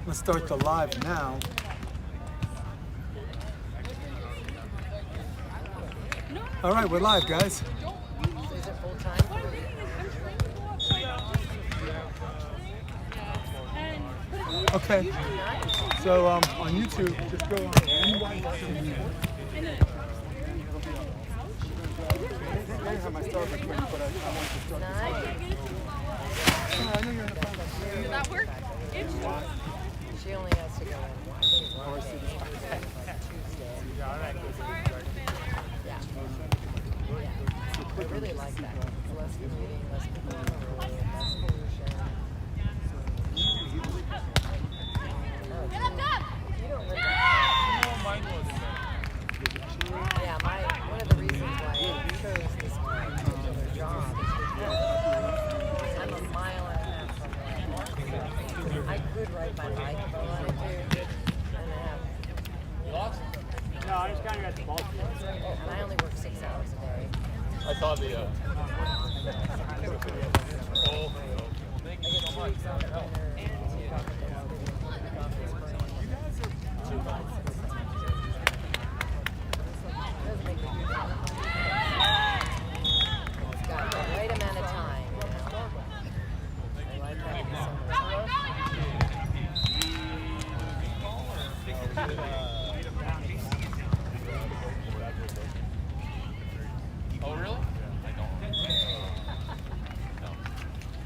Let's start the live now. All right, we're live, guys. Is it full time? Okay. So on YouTube, just go on NYC. I have my start quick, but I want to start this. I know you're in a Does that work? She only has to go in Tuesday. Yeah. I really like that. Less commuting, less people, less pollution. Get up, up! You don't live Yeah, one of the reasons why I chose this particular job is because I'm a mile and a half from there. I could ride my bike if I wanted to, and No, I just kind of got the ball field. and I only work 6 hours a day. I saw the. I get 2 weeks off winter and 2 off doesn't make a huge difference. It's got the right amount of time, you know. I like having so much. Oh, really?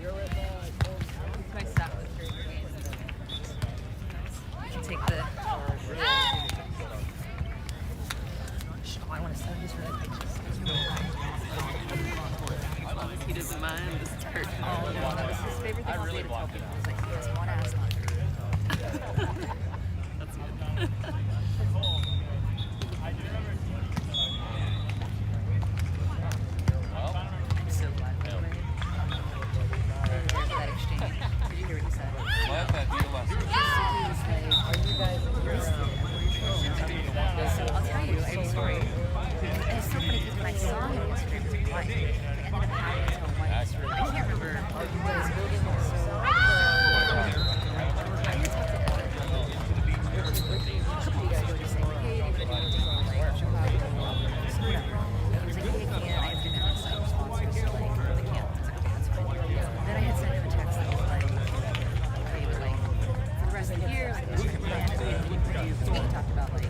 You're with My staff was very great. You can take the. I want to send these really pictures. He doesn't mind. This is hurt. Oh, no, that was his favorite thing all day to tell people. He was like, he has one asthma. That's good. I'm so glad we were there for that exchange. Did you hear what he said? So I'll tell you a story. And it's so funny because when I saw him yesterday, it was white. I ended up having to tell white story. I can't remember. I had talked to Ellen. A couple of you guys were just saying, like, hey, they really want to go like Chicago or whatever. And he was like, hey, I can't. I have to do this sponsors. So like, I really can't. I was like, okay, that's fine. Then I had sent him a text that was like, okay, but like, for the rest of the year, like, what's your plan? And we talked about like,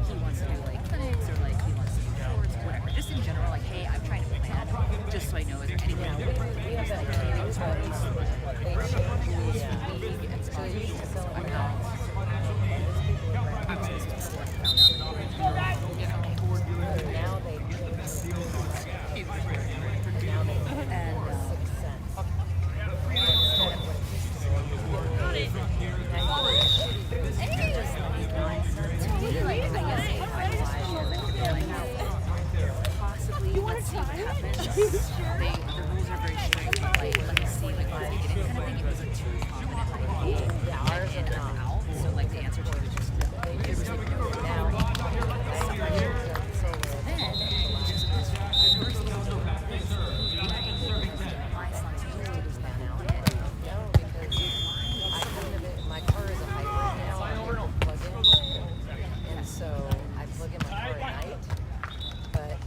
he wants to do like clinics or like he wants to do sports, whatever. Just in general, like, hey, I'm trying to plan just so I know is there anything out there. We have that training twice. They change the league and sponsors to sell accounts. Now they change and 6 cents. Possibly, let's see what happens. The rules are very strict, but like, let me see, like, once they get in kind of thing, it was a 2 confident, like, hey, ours in and out. So, like, the answer to it was just no. There was like no now. My car is a hybrid now. I don't plug in. And so I plug in my car at night. But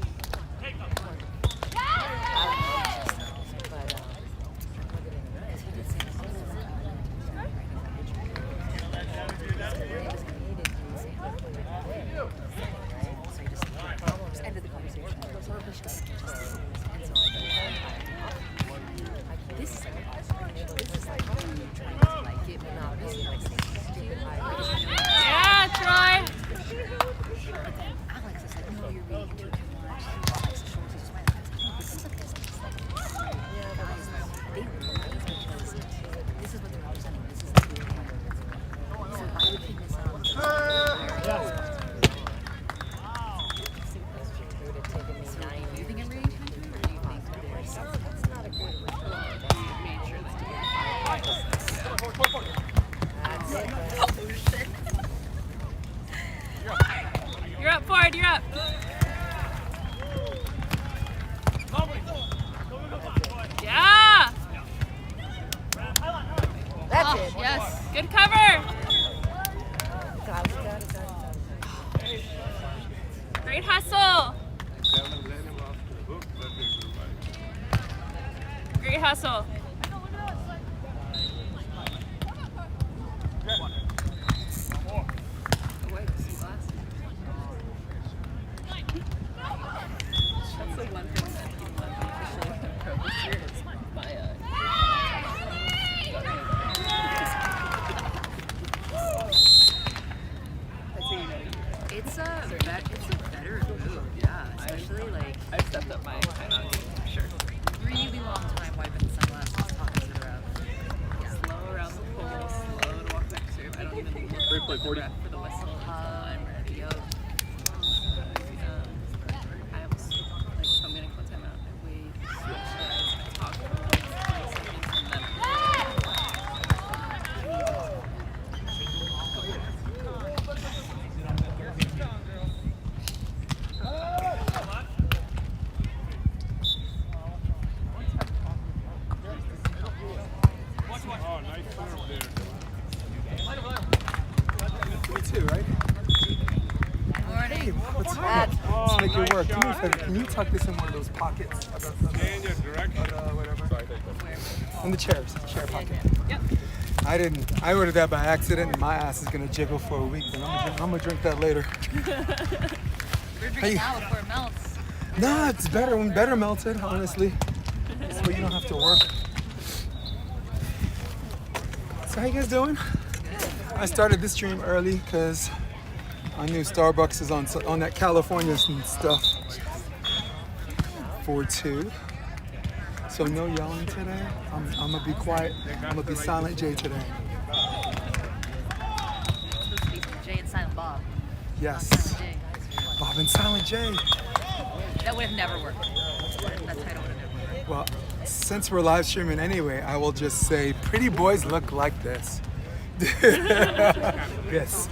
You're up, Ford. You're up. Yeah. That's it. Yes. Good cover. Great hustle. Great hustle. That's the one thing that you want officially pro this year is my It's a better move, yeah. Especially like I've stepped up my timeout game for sure. really long time wiping the sunglasses, talking to the ref. Slow around the pole, slow to walk back serve. I don't even look Replay 40. for the whistle. I'm ready. Yo. I almost like if I'm getting close timeout, I wait, switch sides, I talk for like 20 seconds, and then Oh, nice serve there. 3-2, right? Morning. Let's make it work. Can you, can you tuck this in one of those pockets? Change your direction. Whatever. In the chairs, chair pocket. Yep. I ordered that by accident, and my ass is gonna jiggle for a week. But I'm gonna drink that later. We're drinking now before it melts. Nah, it's better when better melted, honestly. So you don't have to work. So how you guys doing? I started this stream early because I knew Starbucks is on that California stuff. 4-2. So no yelling today. I'm gonna be quiet. I'm gonna be Silent J today. It's supposed to be Jay and Silent Bob. Yes. Silent J. Bob and Silent J. That would have never worked. That title would have never worked. Well, since we're live streaming anyway, I will just say pretty boys look like this. This.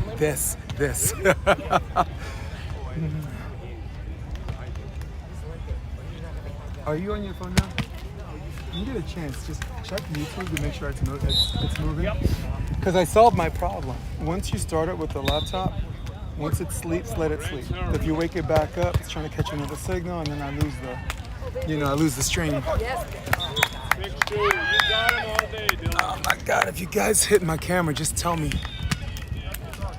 Are you on your phone now? When you get a chance, just check YouTube to make sure it's moving. Because I solved my problem. Once you start it with the laptop, once it sleeps, let it sleep. If you wake it back up, it's trying to catch another signal, and then I lose the stream. 6-2. You got him all day, Dylan. Oh my God! If you guys hit my camera, just tell me.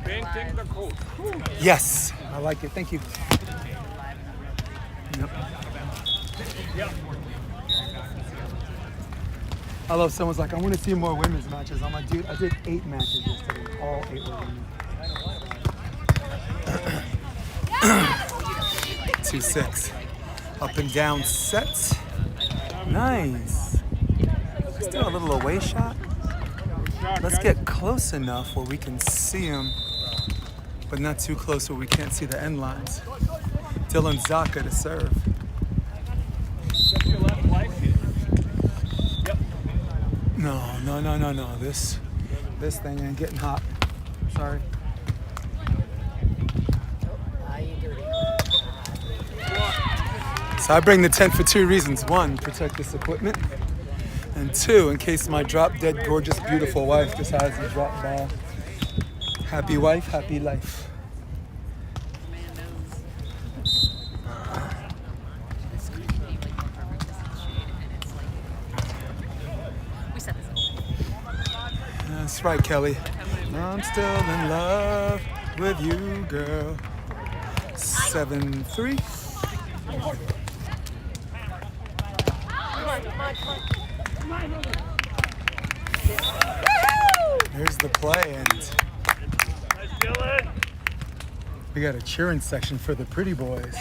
Painting the coat. Yes, I like it. Thank you. Yep. I love someone's like, I want to see more women's matches. I'm like, dude, I did 8 matches yesterday. All 8 were women. 2-6. Up and down sets. Nice. Let's do a little away shot. Let's get close enough where we can see them, but not too close where we can't see the end lines. Dylan Zacca to serve. Your left leg. Yep. No. This thing ain't getting hot. Sorry. So I bring the tent for 2 reasons. 1, protect this equipment. And 2, in case my drop dead gorgeous beautiful wife decides to drop ball. Happy wife, happy life. man knows. This could be like more perfect this shade, and it's like we set this up. That's right, Kelly. I'm still in love with you, girl. 7-3. There's the play, and Nice, Dylan. we got a cheering section for the pretty boys.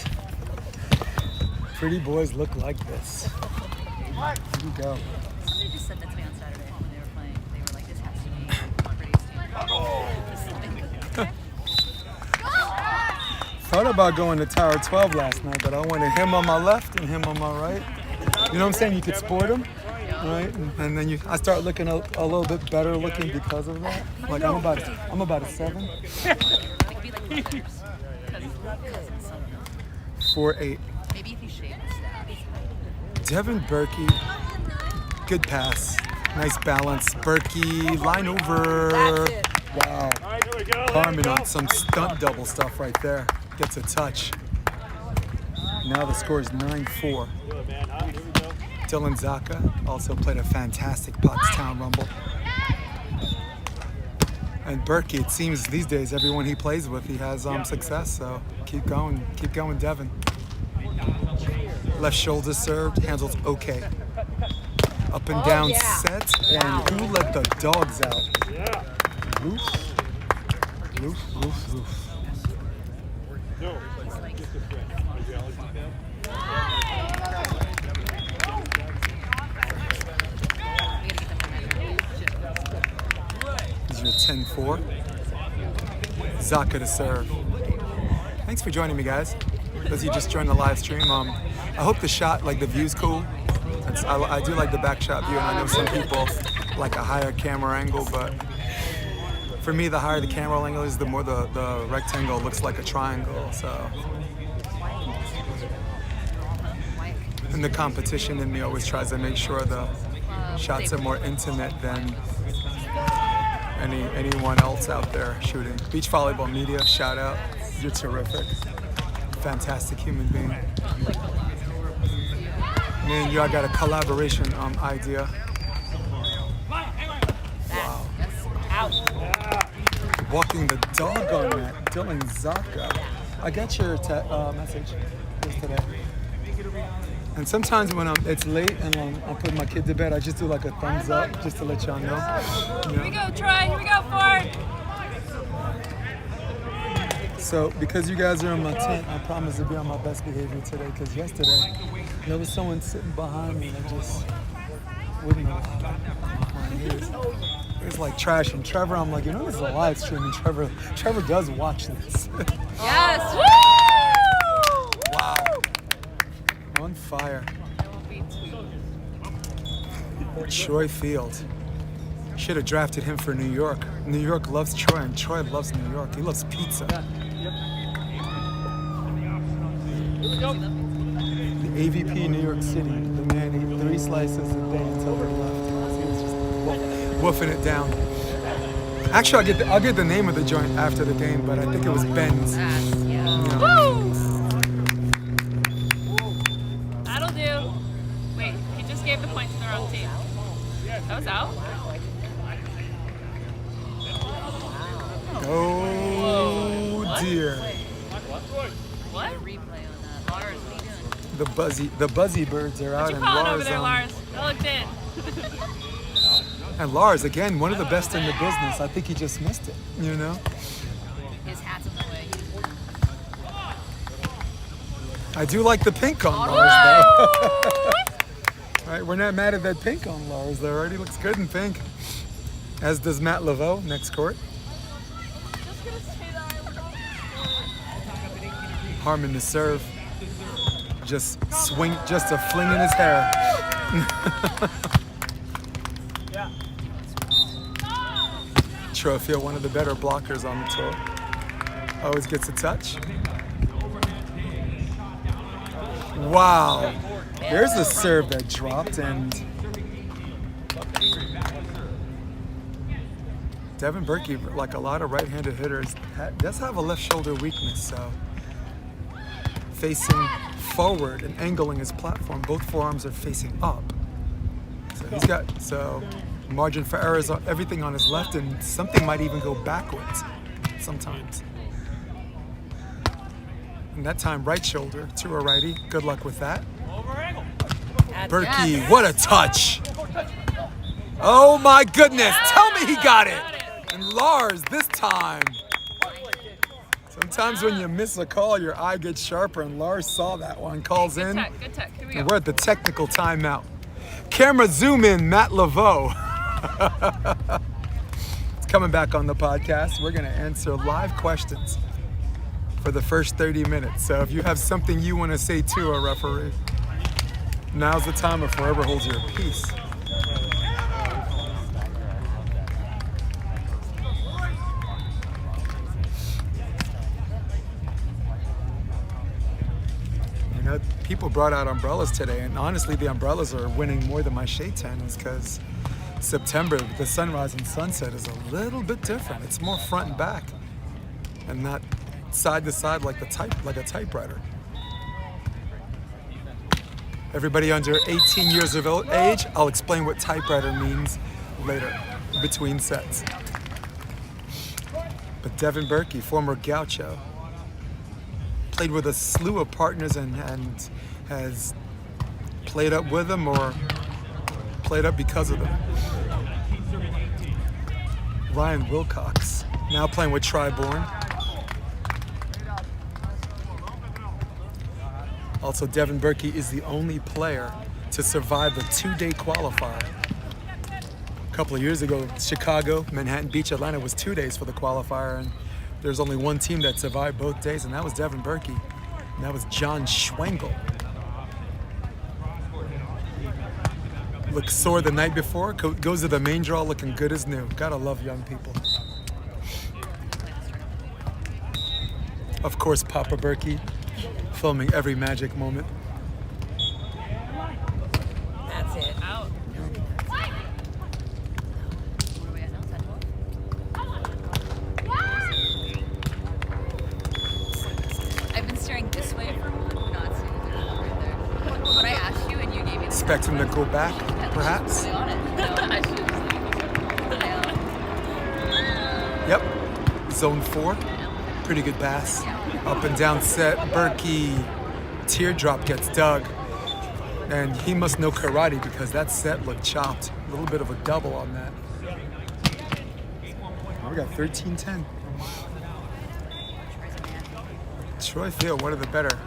Pretty boys look like this. Here you go. Somebody just said that to me on Saturday when they were playing. They were like, "This has to be the prettiest team." Thought about going to Tower 12 last night, but I wanted him on my left and him on my right. You know what I'm saying? You could sport them, right? And then I start looking a little bit better looking because of that. Like I'm about a 7. They could be like brothers. Cousins, son. 4-8. Maybe if you shave the staff. Devin Burki, good pass, nice balance. Burki, line over. That's it. Wow. All right, here we go. Harmon on some stunt double stuff right there. Gets a touch. Now the score is 9-4. Good, man, huh? Here we go. Dylan Zacca also played a fantastic Pottstown Rumble. And Burki, it seems these days everyone he plays with, he has success. So keep going, Devin. Left shoulder served, handles okay. Up and down set, and who let the dogs out? Yeah. Roof. No. These are 10-4. Zacca to serve. Thanks for joining me, guys. Those of you just joined the live stream. I hope the shot, like the view's cool. I do like the back shot view, and I know some people like a higher camera angle, but for me, the higher the camera angle is, the more the rectangle looks like a triangle. So, and the competition in me always tries to make sure the shots are more intimate than anyone else out there shooting. Beach Volleyball Media, shout out. You're terrific. Fantastic human being. Me and you, I got a collaboration idea. Wow. Walking the dog on that, Dylan Zacca. I got your message yesterday. And sometimes when it's late and I'm putting my kid to bed, I just do like a thumbs up just to let y'all know. Here we go, Troy. Here we go, Ford. So because you guys are in my tent, I promise to be on my best behavior today, because yesterday there was someone sitting behind me that just wouldn't have my ears. It was like trash. And Trevor, I'm like, you know, this is a live stream, and Trevor does watch this. Yes. Woo! Wow. On fire. Troy Field. Should have drafted him for New York. New York loves Troy, and Troy loves New York. He loves pizza. The AVP New York City, the man ate 3 slices a day until he left. He was just woofing it down. Actually, I'll get the name of the joint after the game, but I think it was Ben's. Yeah. Woo! That'll do. Wait, he just gave the point to the wrong team. That was out? Oh dear. What? Replay on that. Lars, what are you doing? The buzzy birds are out, What you and calling over Lars. there, Lars? I looked in. And Lars, again, one of the best in the business. I think he just missed it. You know. His hat's in the way. I do like the pink on Lars, though. Right, we're not mad at that pink on Lars, though, right? He looks good in pink. As does Matt Laveau, next court. Harmon to serve. Just a fling in his hair. Trophy, one of the better blockers on the tour. Always gets a touch. Wow. There's a serve that dropped, and Devin Burki, like a lot of right-handed hitters, does have a left shoulder weakness, so facing forward and angling his platform, both forearms are facing up. So he's got margin for errors on everything on his left, and something might even go backwards sometimes. And that time, right shoulder to a righty. Good luck with that. Burki, what a touch. Oh my goodness, tell me he got it. And Lars, this time. Sometimes when you miss a call, your eye gets sharper, and Lars saw that one, calls in. Good tech. Here we go. And we're at the technical timeout. Camera zoom in, Matt Laveau. It's coming back on the podcast. We're gonna answer live questions for the first 30 minutes. So if you have something you want to say to a referee, now's the time, or forever hold your peace. You know, people brought out umbrellas today, and honestly, the umbrellas are winning more than my shade tens, because September, the sunrise and sunset is a little bit different. It's more front and back, and not side to side like a typewriter. Everybody under 18 years of age, I'll explain what typewriter means later, between sets. But Devin Burki, former Gaucho, played with a slew of partners and has played up with them or played up because of them. Ryan Wilcox, now playing with Triborn. Also, Devin Burki is the only player to survive the 2-day qualifier. A couple of years ago, Chicago, Manhattan Beach, Atlanta was 2 days for the qualifier, and there's only one team that survived both days, and that was Devin Burki. And that was John Schwengel. Looked sore the night before, goes to the main draw looking good as new. Gotta love young people. Of course, Papa Burki, filming every magic moment. That's it. Out. What are we at now? 10-12? I've been staring this way for a moment, not seeing the girl right there. When I asked you and you gave me the Expect him to go back, perhaps? really on it. No, I should have Yep. Zone 4. Pretty good pass. Up and down set. Burki. Teardrop gets dug. And he must know karate because that set looked chopped. A little bit of a double on that. Oh, we got 13-10. Troy Field, one of the better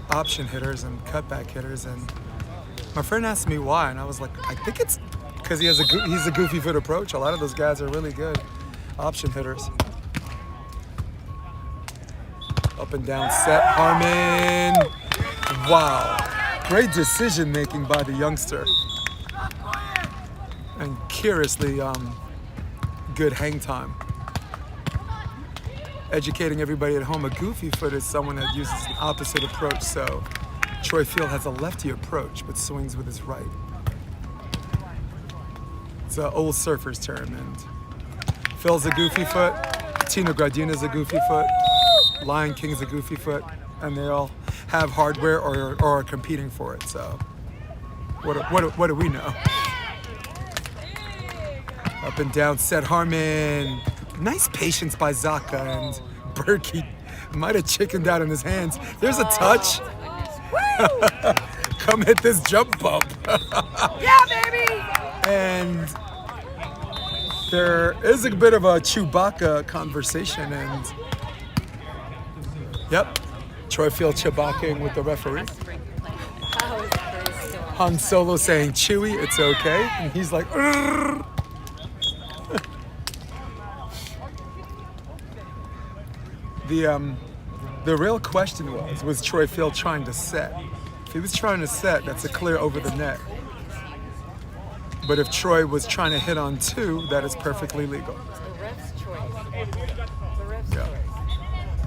option hitters and cutback hitters. And my friend asked me why, and I was like, I think it's because he's a goofy foot approach. A lot of those guys are really good option hitters. Up and down set, Harmon. Wow, great decision making by the youngster. And curiously good hang time. Educating everybody at home, a goofy foot is someone that uses an opposite approach. So Troy Field has a lefty approach, but swings with his right. It's an old surfer's term, and Phil's a goofy foot, Tino Gradina's a goofy foot, Lion King's a goofy foot, and they all have hardware or are competing for it. So what do we know? Up and down set, Harmon. Nice patience by Zacca, and Burki might have chickened out in his hands. There's a touch. Come hit this jump bump. Yeah, baby! And there is a bit of a Chewbacca conversation, and yep, Troy Field Chewbaccaing with the referee. Han Solo saying, Chewie, it's okay. And he's like, "Urgh." The real question was Troy Field trying to set? If he was trying to set, that's a clear over the net. But if Troy was trying to hit on 2, that is perfectly legal. The ref's choice. The ref's Yeah. choice.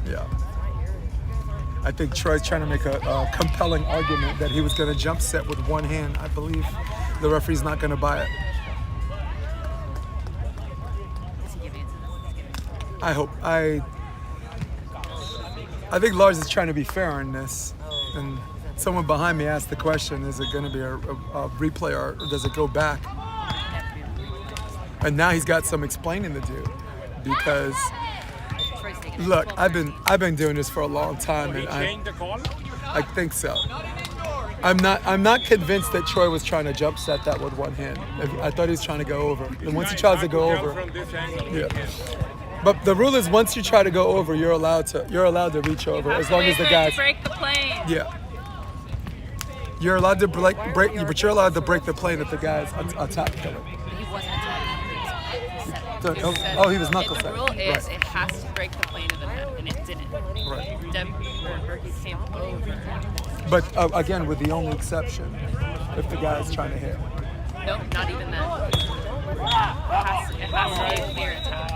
Yeah. I think Troy's trying to make a compelling argument that he was going to jump set with one hand. I believe the referee's not going to buy it. Is he giving it to them? I hope. I think Lars is trying to be fair on this. And someone behind me asked the question, is it going to be a replay or does it go back? And now he's got some explaining to do because Troy's taking it. look, I've been doing this for a long time, and Change the call? I think so. I'm not convinced that Troy was trying to jump set that with one hand. I thought he was trying to go over. And once he tries to go over, From this angle. yeah. But the rule is once you try to go over, you're allowed to reach over as long as the guys. Break the plane. Yeah. You're allowed to break, but you're allowed to break the plane if the guy's on top of it. He wasn't attacking. Oh, he was knuckle The set. rule is Right. it has to break the plane of the net, and it didn't. Right. Burki's came over. But again, with the only exception, if the guy's trying to hit. Nope, not even that. It has to be a clear attack.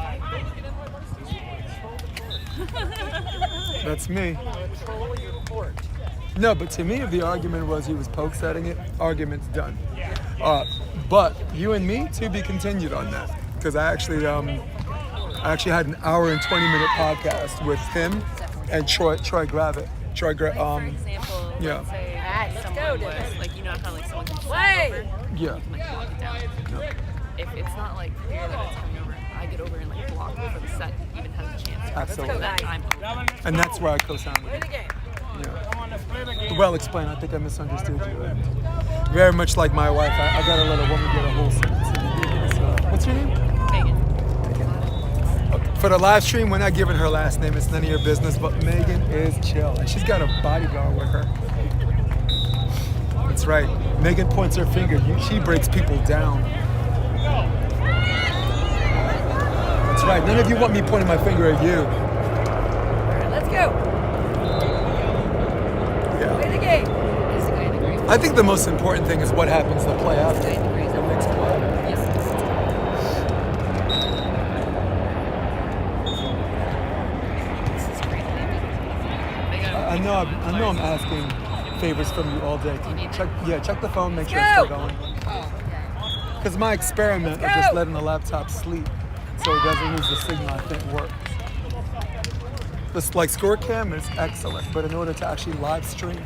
That's me. No, but to me, if the argument was he was poke setting it, argument's done. But you and me, to be continued on that, because I actually had an hour and 20-minute podcast with him and Troy Gravitt. For example, yeah. let's say as Let's someone go, was, Dylan. like, you know how, like, someone can Play. step over, Yeah. you can, like, block it down. If it's not, like, clear that it's coming over, I get over and, like, block before the set even has a chance. Absolutely. So that I'm over. And that's where I co-sign with Play you. the game. Yeah. Well explained. I think I misunderstood you. And very much like my wife, I gotta let a woman get a whole sentence. So, what's your name? Megan. For the live stream, we're not giving her last name. It's none of your business. But Megan is chill, and she's got a bodyguard with her. That's right. Megan points her finger. She breaks people down. That's right. None of you want me pointing my finger at you. All right, let's go. Yeah. Play the game. He's the guy in the gray. I think the most important thing is what happens to play The after. guy in the gray is The next play. Yes. This is crazy. I know I'm asking favors from you all day. Can you check the phone, make sure it's Go. still going. Oh, Because my experiment of Let's just go. letting the laptop sleep so it doesn't lose the signal, I think works. This like score cam is excellent, but in order to actually live stream,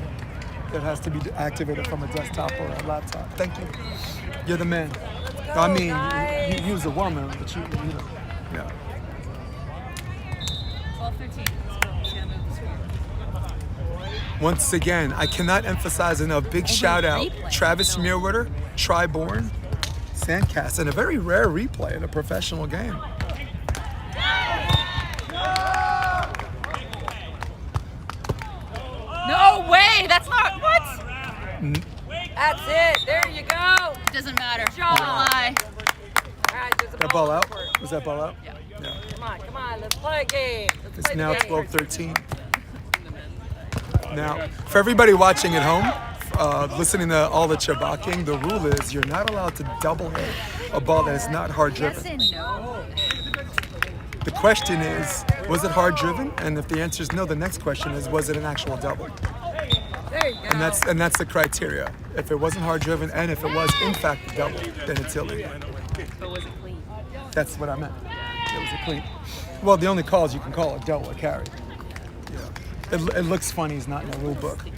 it has to be activated from a desktop or a laptop. Thank you. You're the man. I mean, guys. you use a woman, but you know, yeah. 12-13. Let's go. She's gonna move the score. Once again, I cannot emphasize enough. Big shout out, replay. Travis No. Muirwater, Triborn, Sandcast, and a very rare replay in a professional game. No way! That's not what? That's it. There you go. Doesn't matter. job. Don't lie. All right, there's a That ball out? over. Was that ball out? Yeah. Yeah. Come on. Let's play a game. Let's It's play now the game. 12-13. Now, for everybody watching at home, listening to all the chabaking, the rule is you're not allowed to double hit a ball that is not hard Yes driven. and no. The question is, was it hard driven? And if the answer is no, the next question is, was it an actual double? There you go. And that's the criteria. If it wasn't hard driven, and if it was in fact a double, then it's illegal. But was it clean? That's what I meant. It was a clean. Well, the only calls you can call a double a carry. Yeah. It looks funny. It's not in the rule book. Yeah.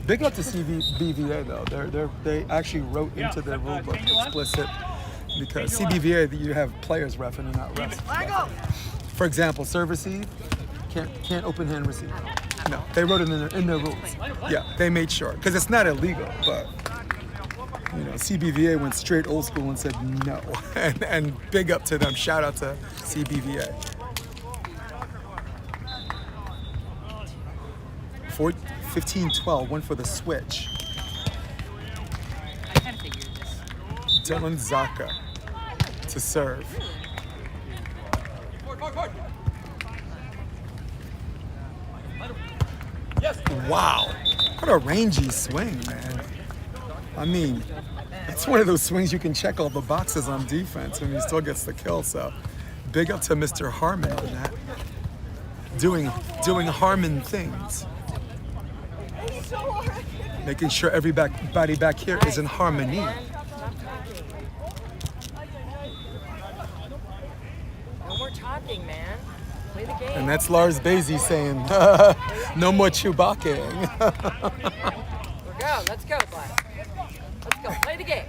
Big up to CBVA though. They actually wrote into their rule book explicit because CBVA you have players ref and not refs. For example, serve receive can't open hand receive. No, they wrote it in their rules. Yeah, they made sure because it's not illegal, but. You know, CBVA went straight old school and said no. And big up to them. Shout out to CBVA. 15-12, went for the switch. I kind of figured this. Dylan Zacca to serve. Wow, what a rangy swing, man. I mean, it's one of those swings you can check all the boxes on defense and he still gets the kill. So, big up to Mr. Harmon on that. Doing Harmon things. Making sure everybody back here is in harmony. No more talking, man. Play the game. And that's Lars Basie saying, no more Chewbacca. Go. Let's go, Black. Let's go. Play the game.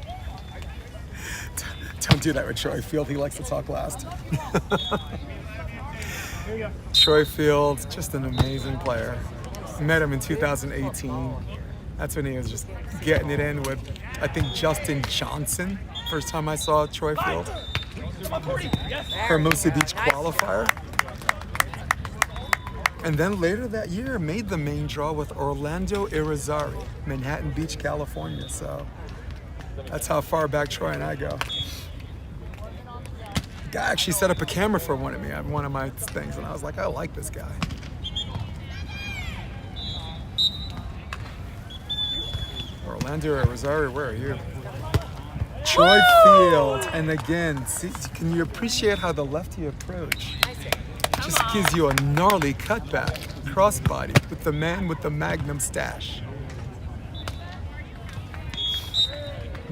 Don't do that with Troy Field. He likes to talk last. Troy Field, just an amazing player. Met him in 2018. That's when he was just getting it in with, I think, Justin Johnson. First time I saw Troy Field. Hermosa Beach qualifier. And then later that year, made the main draw with Orlando Irizarry, Manhattan Beach, California. So that's how far back Troy and I go. Guy actually set up a camera for one of my things, and I was like, I like this guy. Orlando Irizarry, where are you? Troy Field, and again, see, can you appreciate how the lefty approach just gives you a gnarly cutback, crossbody with the man with the Magnum stash.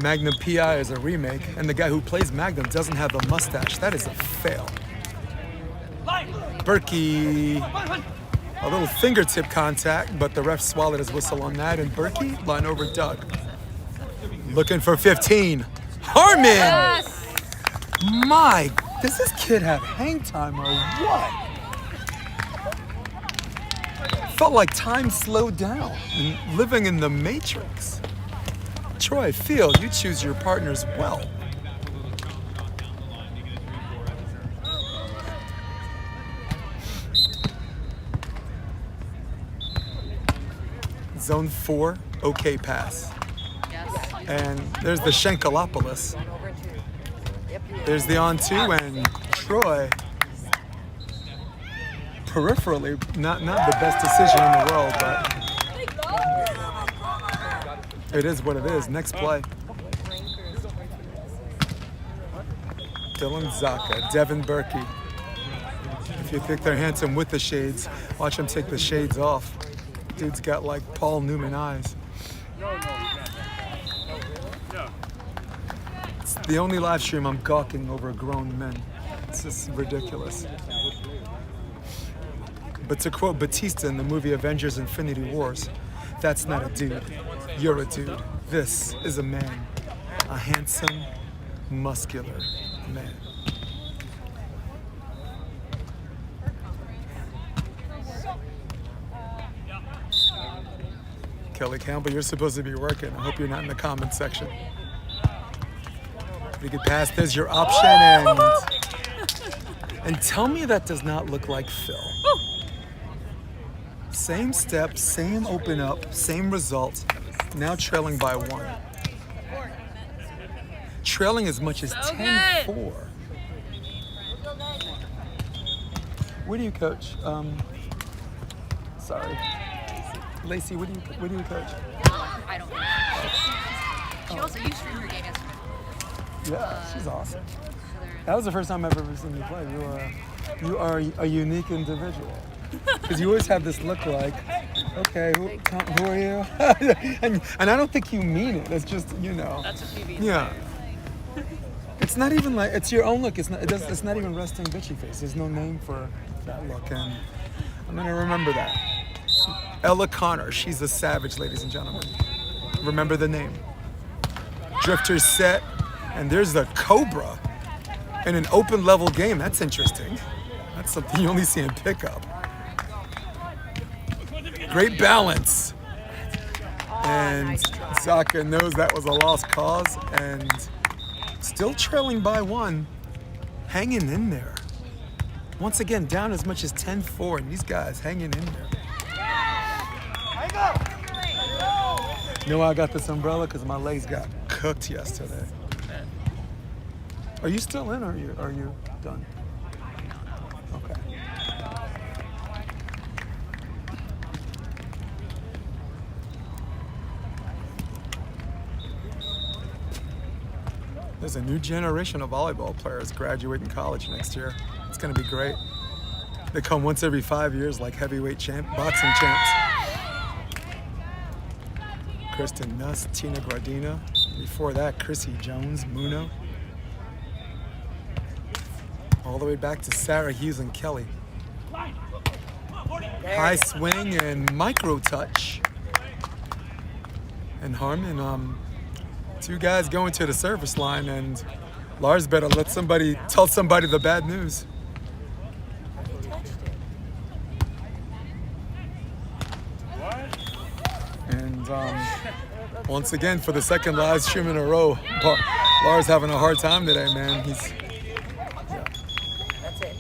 Magnum PI is a remake, and the guy who plays Magnum doesn't have the mustache. That is a fail. Burki. A little fingertip contact, but the ref swallowed his whistle on that. And Burki, line over Doug. Looking for 15. Harmon! Yes! My, does this kid have hang time or what? Felt like time slowed down and living in the Matrix. Troy, Field, you choose your partners well. Zone 4, okay pass. Yes. And there's the Shankalopoulos. Over two. Yep, he is. There's the on 2 and Troy. Peripherally, not the best decision in the world, but it is what it is. Next play. Dylan Zacca, Devin Burki. If you think they're handsome with the shades, watch them take the shades off. Dude's got like Paul Newman eyes. It's the only live stream I'm gawking over grown men. It's just ridiculous. But to quote Batista in the movie Avengers Infinity Wars, that's not a dude. You're a dude. This is a man. A handsome, muscular man. Kelly Campbell, you're supposed to be working. I hope you're not in the comment section. Pretty good pass. There's your option. And tell me that does not look like Phil. Same step, same open up, same result. Now trailing by 1. Trailing as much as 10-4. Where do you coach? Sorry. Lacey, what do you coach? I don't know. She also used to stream her game yesterday. Yeah, she's awesome. So they're- That was the first time I've ever seen you play. You are a unique individual. Because you always have this look like, okay, who are you? and I don't think you mean it. It's just, you know. That's what she means. Yeah. It's not even like, it's your own look. It's not even resting bitchy face. There's no name for that look. And I'm going to remember that. Ella Connor, she's a savage, ladies and gentlemen. Remember the name. Drifter set, and there's the Cobra in an open level game. That's interesting. That's something you only see in pickup. Great balance. And Zacca knows that was a lost cause and still trailing by 1, hanging in there. Once again, down as much as 10-4, and these guys hanging in there. You know why I got this umbrella? Because my legs got cooked yesterday. Are you still in or are you done? Okay. There's a new generation of volleyball players graduating college next year. It's going to be great. They come once every 5 years like heavyweight boxing champs. Kristen Nuss, Tina Gradina. Before that, Chrissy Jones, Muno. All the way back to Sarah Hughes and Kelly. High swing and micro touch. And Harmon, 2 guys going to the service line, and Lars better tell somebody the bad news. And once again, for the second live stream in a row, Lars having a hard time today, man. That's it.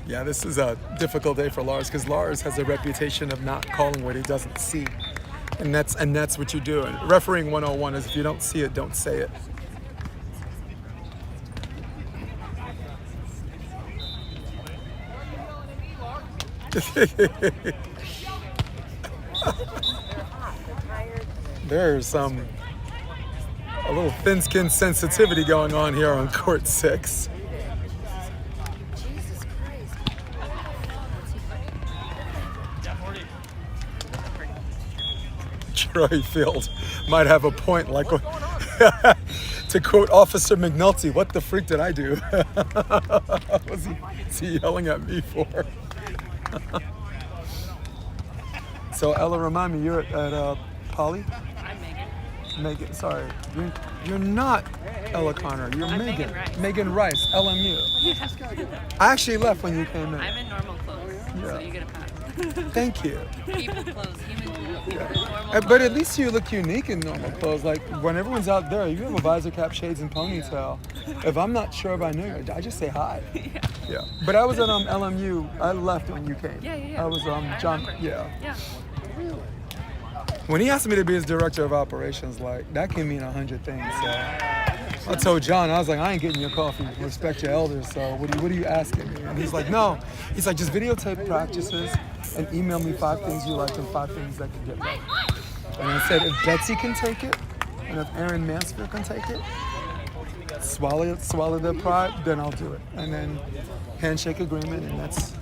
Yeah, this is a difficult day for Lars because Lars has a reputation of not calling what he doesn't see. And that's what you do. And refereeing 101 is if you don't see it, don't say it. There's a little thin-skinned sensitivity going on here on court 6. Jesus Christ. Troy Field might have a point, like to To quote Officer McNulty, what the freak did I do? What's he yelling at me for? So Ella, remind me, you're at Poly? I'm Megan. Megan, sorry. You're not Ella Connor. You're I'm Megan. Megan Rice. Megan Rice, LMU. I actually left when you came in. I'm in normal clothes, so you get a pass. Thank you. People clothes, human clothes, normal But clothes. at least you look unique in normal clothes. Like when everyone's out there, you have a visor cap, shades, and ponytail. If I'm not sure if I knew you, I just say hi. Yeah. But I was at LMU. I left when you came. Yeah. I was I John. remember. Yeah. Yeah. When he asked me to be his director of operations, like that can mean 100 things. So I told John, I was like, I ain't getting your coffee. Respect your elders. So what are you asking me? And he's like, no. He's like, just videotape practices and email me 5 things you liked and 5 things that could get better. And I said, if Betsy can take it, and if Aaron Mansfield can take it, swallow their pride, then I'll do it. And then handshake agreement, and that's,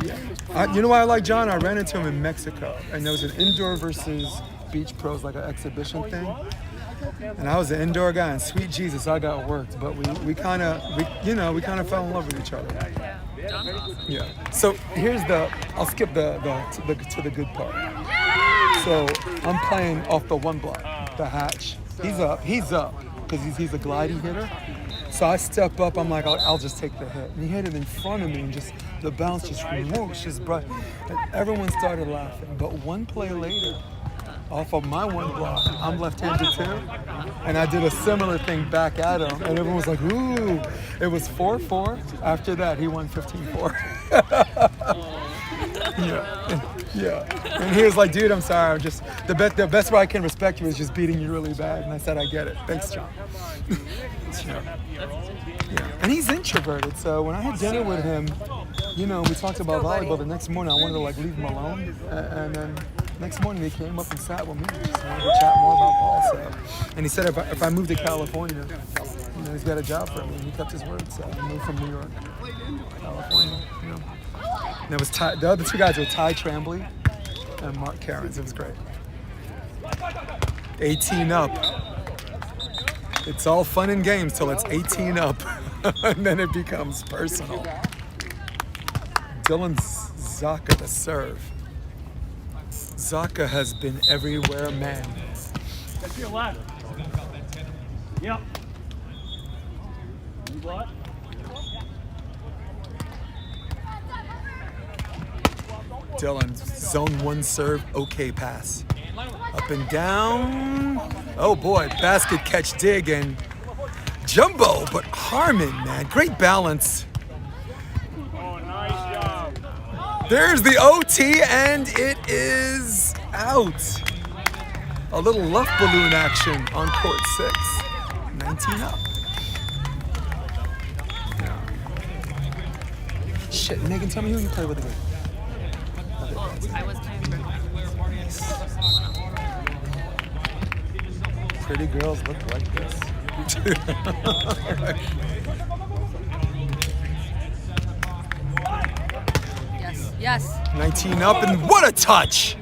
Yeah. You know why I like John? I ran into him in Mexico, and there was an indoor versus beach pros, like an exhibition thing. And I was the indoor guy, and sweet Jesus, I got worked. But we kind of fell in love with each other. Yeah. John's awesome. Yeah. So here's I'll skip to the good part. So I'm playing off the 1 block, the hatch. He's up, because he's a glidey hitter. So I step up, I'm like, I'll just take the hit. And he hit it in front of me, and just the bounce just whoosh, just bright. And everyone started laughing. But 1 play later, off of my 1 block, I'm left-handed too, and I did a similar thing back at him, and everyone was like, ooh. It was 4-4. After that, he won 15-4. Yeah. And he was like, dude, I'm sorry. The best way I can respect you is just beating you really bad. And I said, I get it. Thanks, John. Yeah. And he's introverted, so when I had dinner with him, we talked about volleyball. The next morning, I wanted to leave him alone, and then next morning he came up and sat with me. Just wanted to chat more about ball. So, and he said if I moved to California, he's got a job for me. And he kept his word. So I moved from New York, California. And there was the other 2 guys were Ty Tremblay and Mark Cairns. It was great. 18 up. It's all fun and games till it's 18 up, and then it becomes personal. Dylan Zacca to serve. Zacca has been everywhere, man. That's your left. Yep. What? Dylan, zone 1 serve, okay pass. Up and down. Oh boy, basket catch dig and jumbo, but Harmon, man, great balance. Oh, nice job. There's the OT, and it is out. A little left balloon action on court 6. 19 up. Yeah. Shit, Megan, tell me who you play with again. I was playing for Pretty girls look like this. Yes. 19 up, and what a touch!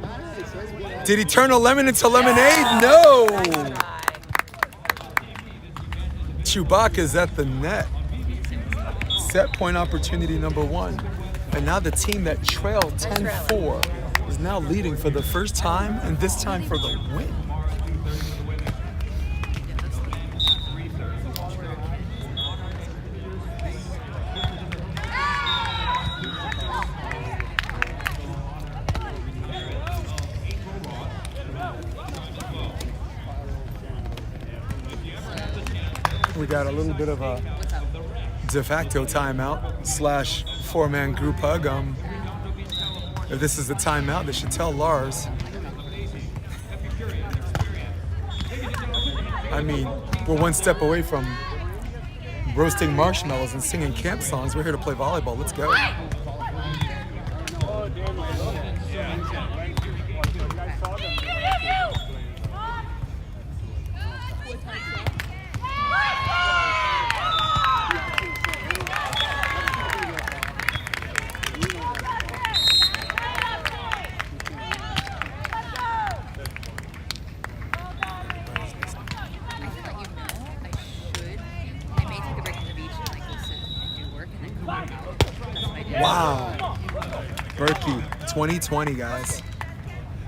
Did he turn a lemon into lemonade? No! Chewbacca's at the net. Set point opportunity number 1. And now the team that trailed 10-4 is now leading for the first time, and this time for the win. We got a little bit of a de facto timeout / 4-man group hug. If this is the timeout, they should tell Lars. I mean, we're 1 step away from roasting marshmallows and singing camp songs. We're here to play volleyball. Let's go. Oh, damn it. Wow. Burki, 2020, guys.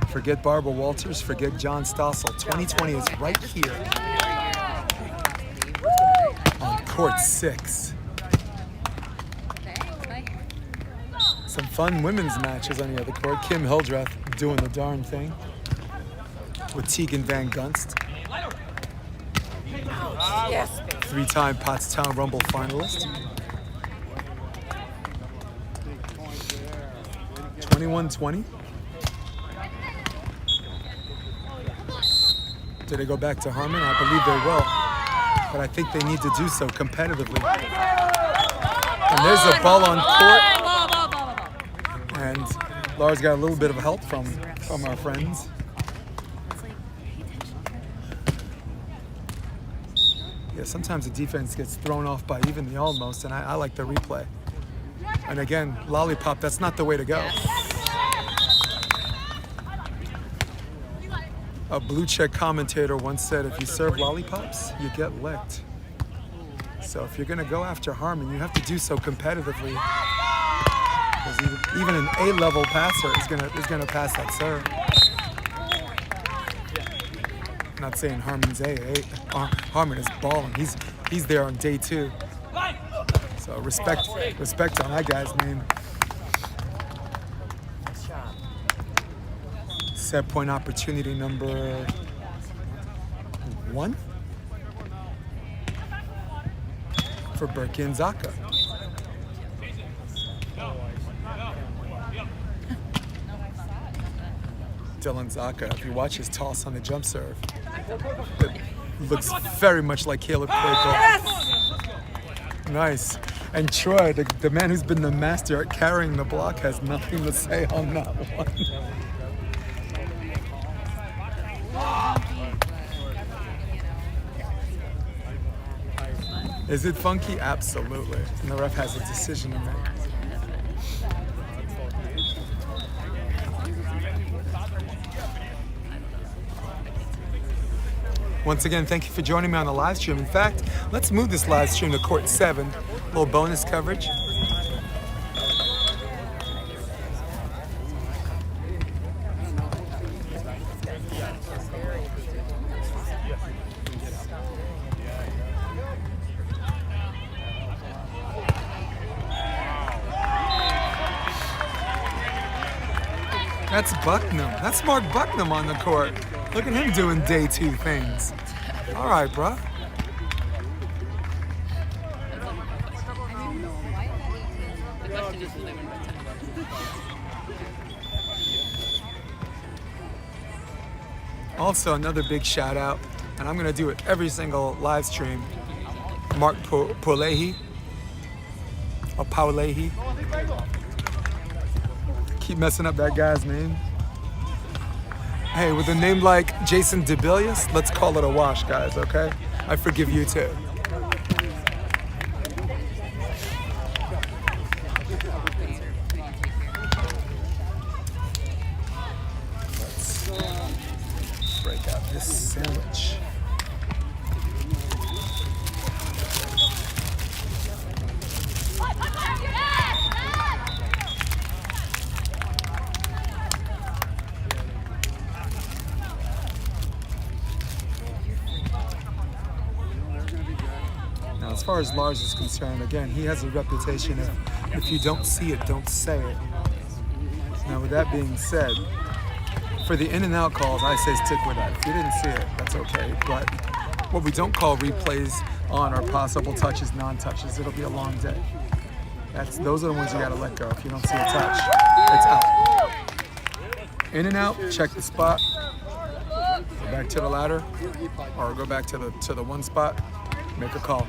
Forget Barbara Walters, forget John Stossel. 2020 is right here on court 6. Some fun women's matches on the other court. Kim Hildreth doing the darn thing with Tegan Van Gunst. Yes. 3-time Pottstown Rumble finalist. 21-20. Do they go back to Harmon? I believe they will. But I think they need to do so competitively. And there's a ball on court. And Laura's got a little bit of help from our friends. Yeah, sometimes the defense gets thrown off by even the almost, and I like the replay. And again, lollipop, that's not the way to go. A blue check commentator once said, if you serve lollipops, you get licked. So if you're gonna go after Harmon, you have to do so competitively. Because even an A-level passer is gonna pass that serve. I'm not saying Harmon's Harmon is balling. He's there on day 2. So respect on that guy's name. Set point opportunity number 1 for Burki and Zacca. Dylan Zacca, if you watch his toss on the jump serve, it looks very much like Caleb Claypool. Yes! Nice. And Troy, the man who's been the master at carrying the block, has nothing to say on that one. Is it funky? Absolutely. And the ref has a decision to make. Once again, thank you for joining me on the live stream. In fact, let's move this live stream to court 7. A little bonus coverage. That's Bucknam. That's Mark Bucknam on the court. Look at him doing day 2 things. All right, bruh. Also, another big shout out, and I'm gonna do it every single live stream. Mark Paulehi, or Paulehi. Keep messing up that guy's name. Hey, with a name like Jason DeBillius, let's call it a wash, guys, okay? I forgive you too. Let's break out this sandwich. As far as Lars is concerned, again, he has a reputation of if you don't see it, don't say it. Now, with that being said, for the in and out calls, I say stick with that. If you didn't see it, that's okay. But what we don't call replays on are possible touches, non-touches. It'll be a long day. Those are the ones you gotta let go. If you don't see a touch, it's out. In and out, check the spot. Go back to the ladder, or go back to the one spot. Make a call.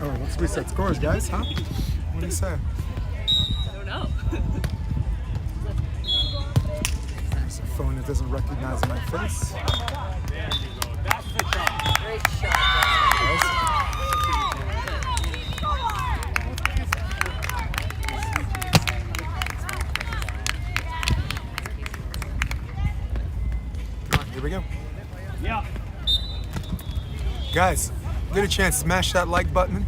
Oh, let's reset scores, guys, huh? What do you say? I don't know. There's a phone that doesn't recognize my face. Great shot. Here we go. Yeah. Guys, get a chance, smash that like button,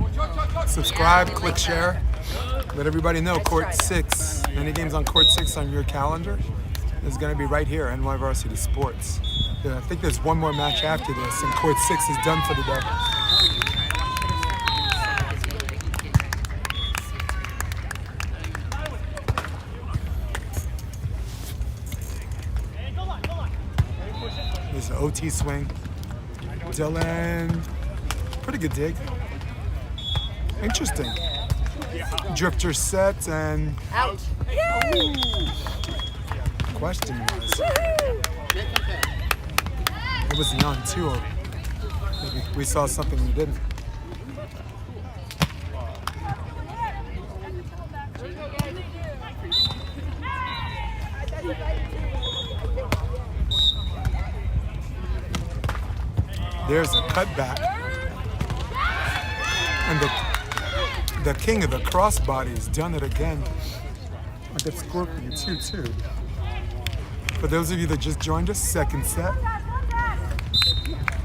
subscribe, click share. Let everybody know Court 6, any games on Court 6 on your calendar is going to be right here, NY Varsity Sports. Yeah, I think there's one more match after this, and Court 6 is done for the day. There's an OT swing. Dylan, pretty good dig. Interesting. Drifter set and Out. question was, it was the on two, or maybe we saw something we didn't. There's a cutback. And the king of the crossbody has done it again. I got Scorpion 2-2. For those of you that just joined us, second set.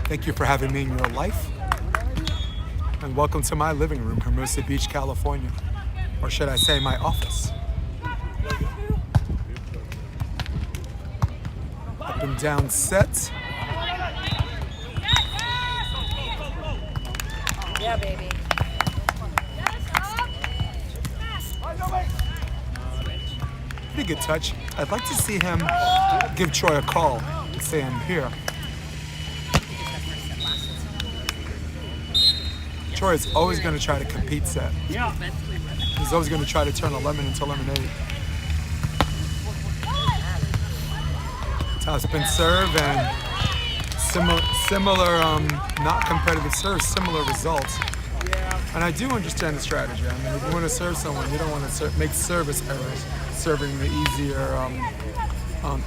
Thank you for having me in your life. And welcome to my living room, Hermosa Beach, California. Or should I say my office. Up and down set. Yeah, baby. Pretty good touch. I'd like to see him give Troy a call and say I'm here. Troy is always going to try to compete set. Yeah. He's always going to try to turn a lemon into lemonade. Top spin serve and similar not competitive serve, similar results. And I do understand the strategy. I mean, if you want to serve someone, you don't want to make service errors, serving the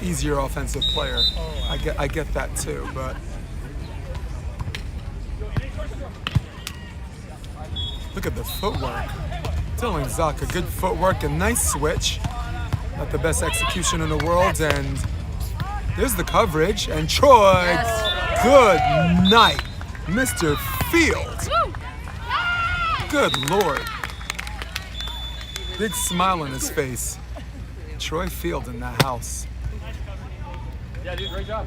easier offensive player. I get that too, but look at the footwork. Dylan Zacca, good footwork and nice switch. Not the best execution in the world, and there's the coverage, and Troy, good night, Mr. Field. Good Lord. Big smile on his face. Troy Field in the house. Yeah, dude, great job.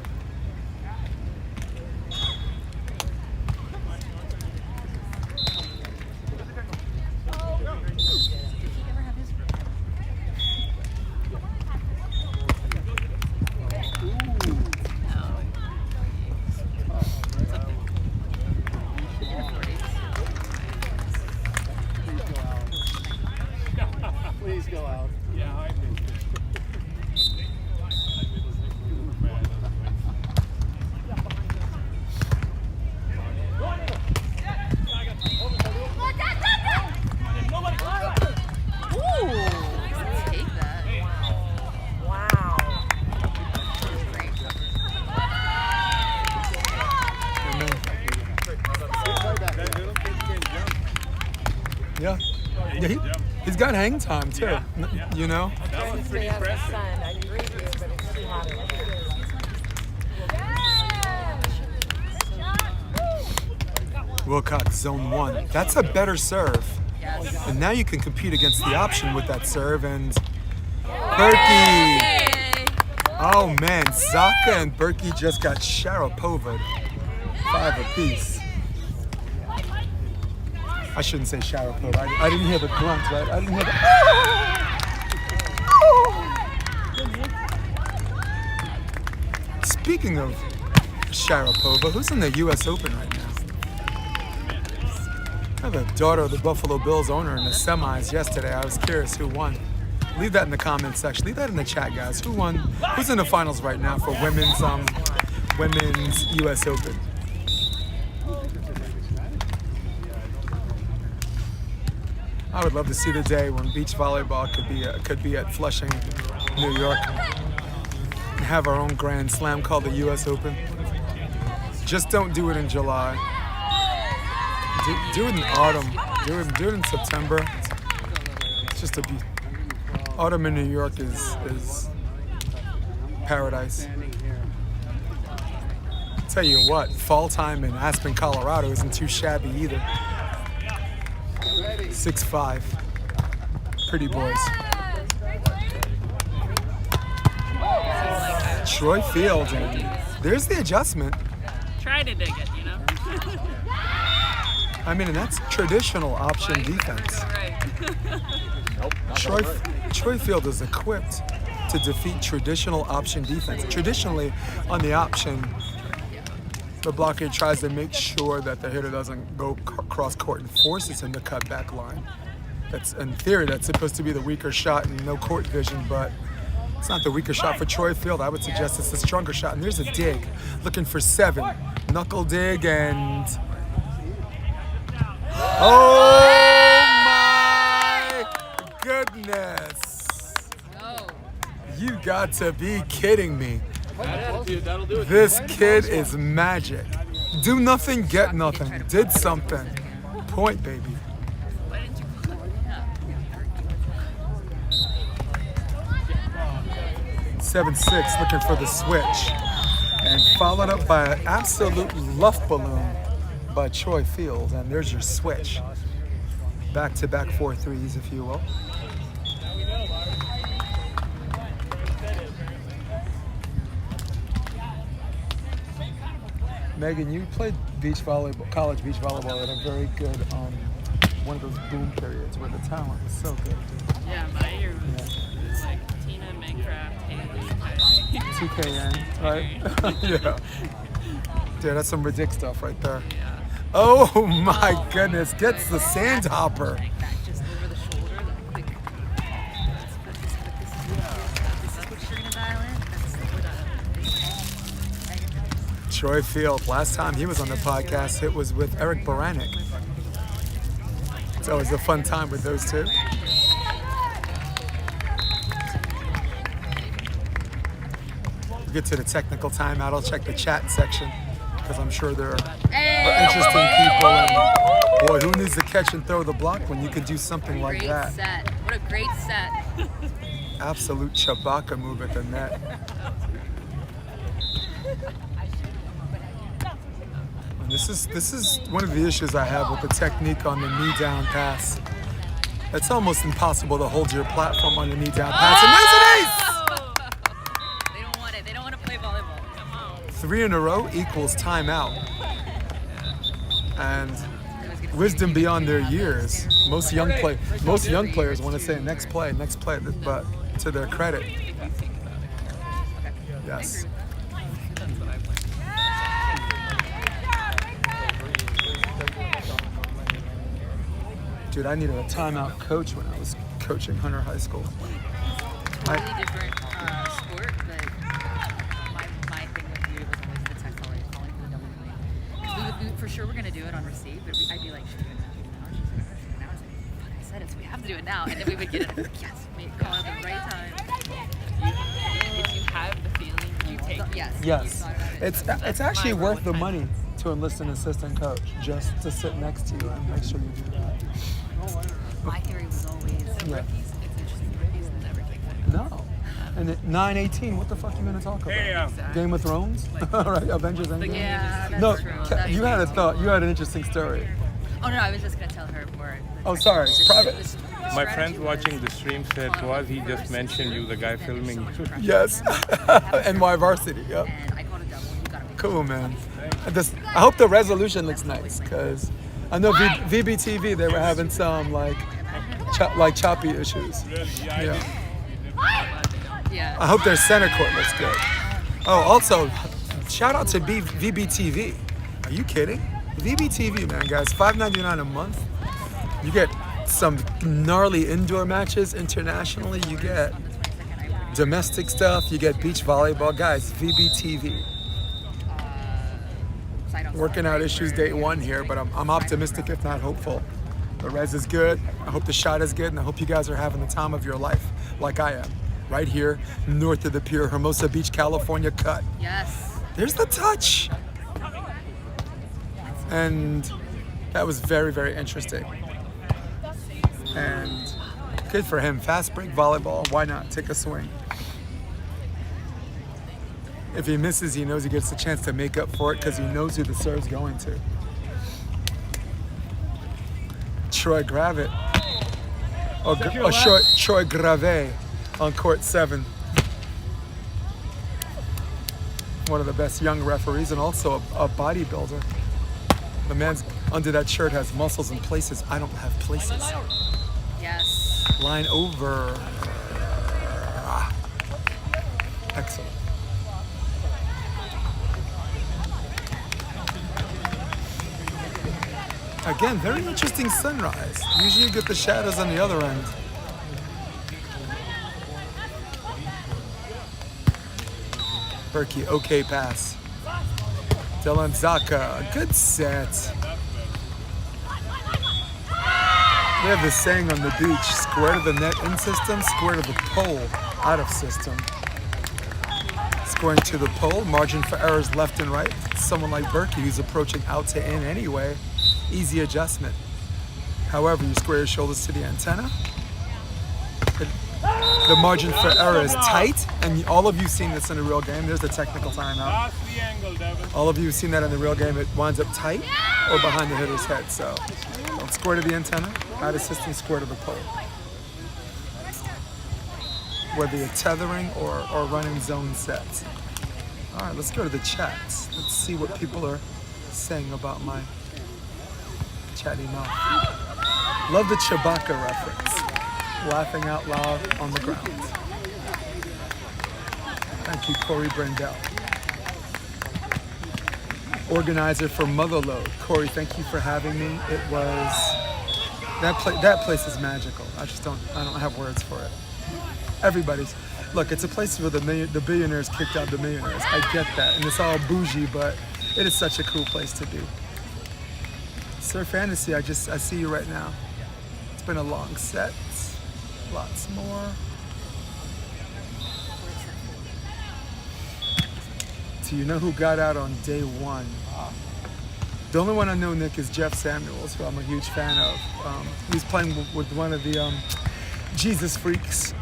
Please go out. Yeah, I think. Wow. Yeah. He's got hang time too. You know? That was pretty Sun. impressive. I agree with you, but it's too hot in here. Wilcox, zone 1. That's a better serve. And now you can compete against the option with that serve. And Burki. Oh man, Zacca and Burki just got Sharapova'd. 5 apiece. I shouldn't say Sharapova. I didn't hear the grunt, right? I didn't hear the... Speaking of Sharapova, who's in the U.S. Open right now? I have a daughter of the Buffalo Bills owner in the semis yesterday. I was curious who won. Leave that in the comments section. Leave that in the chat, guys. Who won? Who's in the finals right now for women's U.S. Open? I would love to see the day when beach volleyball could be at Flushing, New York, and have our own Grand Slam called the U.S. Open. Just don't do it in July. Do it in autumn. Do it in September. It's just autumn in New York is paradise. Tell you what, fall time in Aspen, Colorado isn't too shabby either. 6'5". Pretty boys. Troy Field, and there's the adjustment. Try to dig it, you know? I mean, and that's traditional option defense. Troy Field is equipped to defeat traditional option defense. Traditionally, on the option, the blocker tries to make sure that the hitter doesn't go cross court and forces him to cut back line. That's, in theory, that's supposed to be the weaker shot and no court vision, but it's not the weaker shot for Troy Field. I would suggest it's the stronger shot. And there's a dig, looking for 7. Knuckle dig and... Oh my goodness! You got to be kidding me. This kid is magic. Do nothing, get nothing. Did something. Point, baby. 7-6, looking for the switch. And followed up by an absolute luff balloon by Troy Field. And there's your switch. Back-to-back 4 threes, if you will. Megan, you played beach volleyball, college beach volleyball at a very good, one of those boom periods where the talent was so good. Yeah, my year was like Tina, Minecraft, Haley, 2KN, right? Yeah. Dude, that's some ridiculous stuff right there. Yeah. Oh my goodness, gets the sandhopper. Like that, just over the shoulder, the quick. This is what you're gonna dial in. That's what we're dialing in. Troy Field, last time he was on the podcast, it was with Eric Baranek. It's always a fun time with those two. We'll get to the technical timeout. I'll check the chat section because I'm sure there are interesting people. And boy, who needs to catch and throw the block when you could do something like that? Great set. What a great set. Absolute Chewbacca move at the net. And this is one of the issues I have with the technique on the knee down pass. It's almost impossible to hold your platform on the knee down pass. And there's an ace! They don't want it. They don't want to play volleyball. Come on. 3 in a row equals timeout. And wisdom beyond their years. Most young players want to say next play, but to their credit. Yes. Dude, I needed a timeout coach when I was coaching Hunter High School. Totally different sport, but my thing with you was always the tech calling for the double play. Because we for sure we're going to do it on receive, but I'd be like, should we do it now? She's like, now. I was like, fuck, I said it, so we have to do it now. And then we would get it, and like, yes, call it at the right time. If you have the feeling, you take it. Yes. It's actually worth the money to enlist an assistant coach just to sit next to you and make sure you do that. My theory was always rookies. It's interesting. Rookies never take that. No. And at 9:18, what the fuck you gonna talk about? Exactly. Game of Thrones? All right, Avengers Endgame? Yeah, that's No, true. you had a thought. You had an interesting story. Oh no, I was just gonna tell her more. Oh, sorry. Private. My friend watching the stream said to us, he just mentioned you, the guy filming you. Yes. NY Varsity, yep. And I called a double. You gotta make Cool, man. I hope the resolution looks nice, because I know VBTV, they were having some choppy issues. Yeah. Yeah. I hope their center court looks good. Oh, also, shout out to VBTV. Are you kidding? VBTV, man, guys, $5.99 a month. You get some gnarly indoor matches internationally. You get domestic stuff. You get beach volleyball. Guys, VBTV. Working out issues day 1 here, but I'm optimistic, if not hopeful. The res is good. I hope the shot is good, and I hope you guys are having the time of your life, like I am. Right here, north of the pier, Hermosa Beach, California cut. Yes. There's the touch. And that was very, very interesting. And good for him. Fast break volleyball. Why not? Take a swing. If he misses, he knows he gets a chance to make up for it because he knows who the serve's going to. Troy Gravitt. Troy Grave on court 7. One of the best young referees and also a bodybuilder. The man's under that shirt has muscles in places I don't have places. Yes. Line over. Excellent. Again, very interesting sunrise. Usually you get the shadows on the other end. Burki, okay pass. Dylan Zacca, good set. We have this saying on the beach, square to the net in system, square to the pole out of system. Scoring to the pole, margin for errors left and right. Someone like Burki who's approaching out to in anyway, easy adjustment. However, you square your shoulders to the antenna. The margin for error is tight, and all of you seen this in the real game. There's the technical timeout. All of you have seen that in the real game. It winds up tight or behind the hitter's head. So don't square to the antenna, out of system, square to the pole. Whether you're tethering or running zone sets. All right, let's go to the chats. Let's see what people are saying about my chatty mouth. Love the Chewbacca reference. Laughing out loud on the ground. Thank you, Corey Brendel. Organizer for Motherlode. Corey, thank you for having me. It was, that place is magical. I don't have words for it. Everybody's, look, it's a place where the billionaires kicked out the millionaires. I get that, and it's all bougie, but it is such a cool place to be. Sir Fantasy, I see you right now. It's been a long set. Lots more. Do you know who got out on day 1? The only one I know, Nick, is Jeff Samuels, who I'm a huge fan of. He's playing with one of the Jesus Freaks,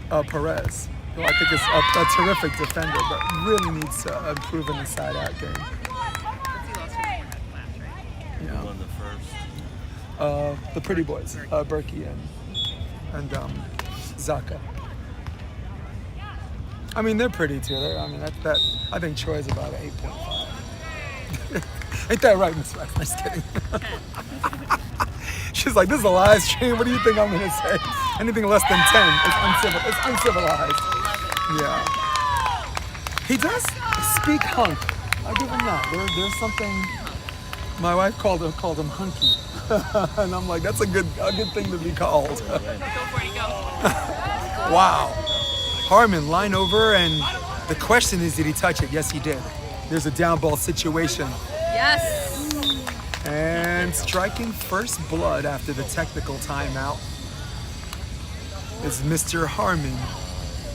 Perez, who I think is a terrific defender, but really needs to improve in the side-out game. Yeah. Won the first. The pretty boys, Burki and Zacca. I mean, they're pretty too. I think Troy's about an 8.5. Ain't that right, Miss Wax? Just kidding. She's like, this is a live stream. What do you think I'm gonna say? Anything less than 10, it's uncivilized. Yeah. He does speak hunk. I give him that. There's something. My wife called him hunky. And I'm like, that's a good thing to be called. Go for it, go. Wow. Harmon, line over, and the question is, did he touch it? Yes, he did. There's a down ball situation. Yes. And striking first blood after the technical timeout is Mr. Harmon